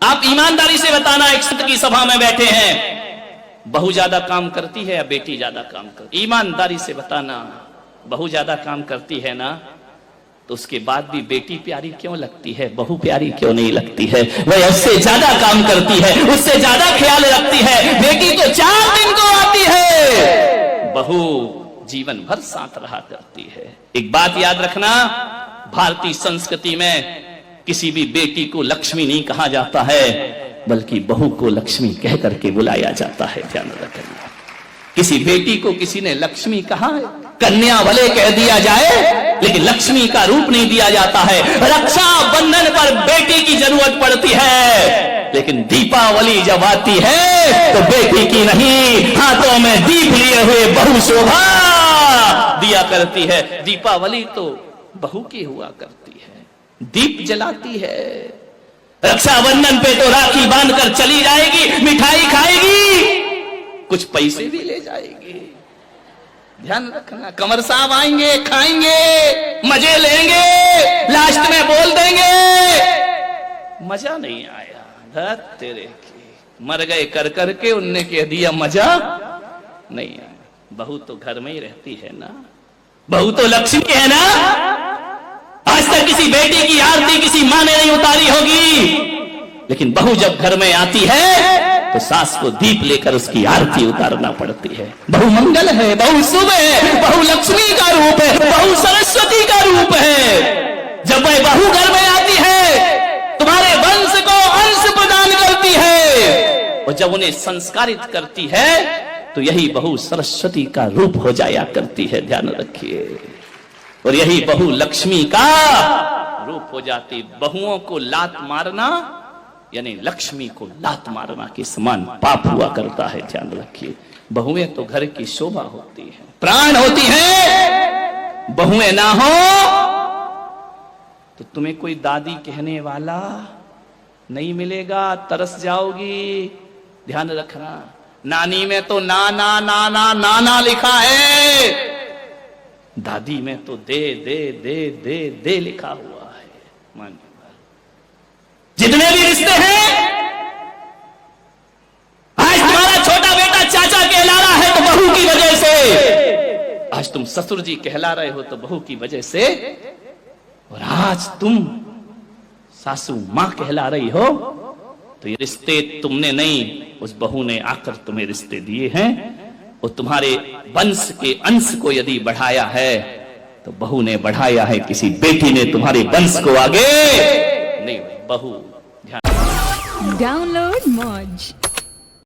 आप ईमानदारी से बताना, एक संत की सभा में बैठे हैं, बहू ज्यादा काम करती है या बेटी ज्यादा काम करती? ईमानदारी से बताना, बहू ज्यादा काम करती है ना, तो उसके बाद भी बेटी प्यारी क्यों लगती है, बहू प्यारी क्यों नहीं लगती है? वह उससे ज्यादा काम करती है, उससे ज्यादा ख्याल रखती है। बेटी तो 4 दिन को आती है, बहू जीवन भर साथ रहा करती है। एक बात याद रखना, भारतीय संस्कृति में किसी भी बेटी को लक्ष्मी नहीं कहा जाता है, बल्कि बहू को लक्ष्मी कह करके बुलाया जाता है। ध्यान रखना, किसी बेटी को किसी ने लक्ष्मी कहा है, कन्या भले कह दिया जाए, लेकिन लक्ष्मी का रूप नहीं दिया जाता है। रक्षा बंधन पर बेटी की जरूरत पड़ती है, लेकिन दीपावली जब आती है तो बेटी की नहीं, हाथों में दीप लिए हुए बहू शोभा दिया करती है। दीपावली तो बहू की हुआ करती है, दीप जलाती है। रक्षाबंधन पे तो राखी बांधकर चली जाएगी, मिठाई खाएगी, कुछ पैसे भी ले जाएगी। ध्यान रखना, कमर साहब आएंगे, खाएंगे, मजे लेंगे, लास्ट में बोल देंगे मजा नहीं आया, धत तेरे की, मर गए कर करके, उनने कह दिया मजा नहीं आया। बहू तो घर में ही रहती है ना, बहू तो लक्ष्मी है ना। आज तक किसी बेटी की आरती किसी माँ ने नहीं उतारी होगी, लेकिन बहू जब घर में आती है तो सास को दीप लेकर उसकी आरती उतारना पड़ती है। बहू मंगल है, बहू शुभ है, बहू लक्ष्मी का रूप है, बहू सरस्वती का रूप है। जब वह बहू घर में आती है, तुम्हारे वंश को अंश प्रदान करती है, और जब उन्हें संस्कारित करती है तो यही बहू सरस्वती का रूप हो जाया करती है। ध्यान रखिए, और यही बहू लक्ष्मी का रूप हो जाती। बहुओं को लात मारना यानी लक्ष्मी को लात मारना के समान पाप हुआ करता है। ध्यान रखिए, बहुएं तो घर की शोभा होती है, प्राण होती है। बहुएं ना हो तो तुम्हें कोई दादी कहने वाला नहीं मिलेगा, तरस जाओगी। ध्यान रखना, नानी में तो ना ना ना ना ना ना लिखा है, दादी में तो दे दे दे दे दे लिखा हुआ है। मान, जितने भी रिश्ते हैं, आज तुम्हारा छोटा बेटा चाचा कहला रहा है तो बहू की वजह से, आज तुम ससुर जी कहला रहे हो तो बहू की वजह से, और आज तुम सासू मां कहला रही हो तो ये रिश्ते तुमने नहीं, उस बहू ने आकर तुम्हें रिश्ते दिए हैं। और तुम्हारे वंश के अंश को यदि बढ़ाया है तो बहू ने बढ़ाया है, किसी बेटी ने तुम्हारे वंश को आगे नहीं। बहू, ध्यान। डाउनलोड मौज।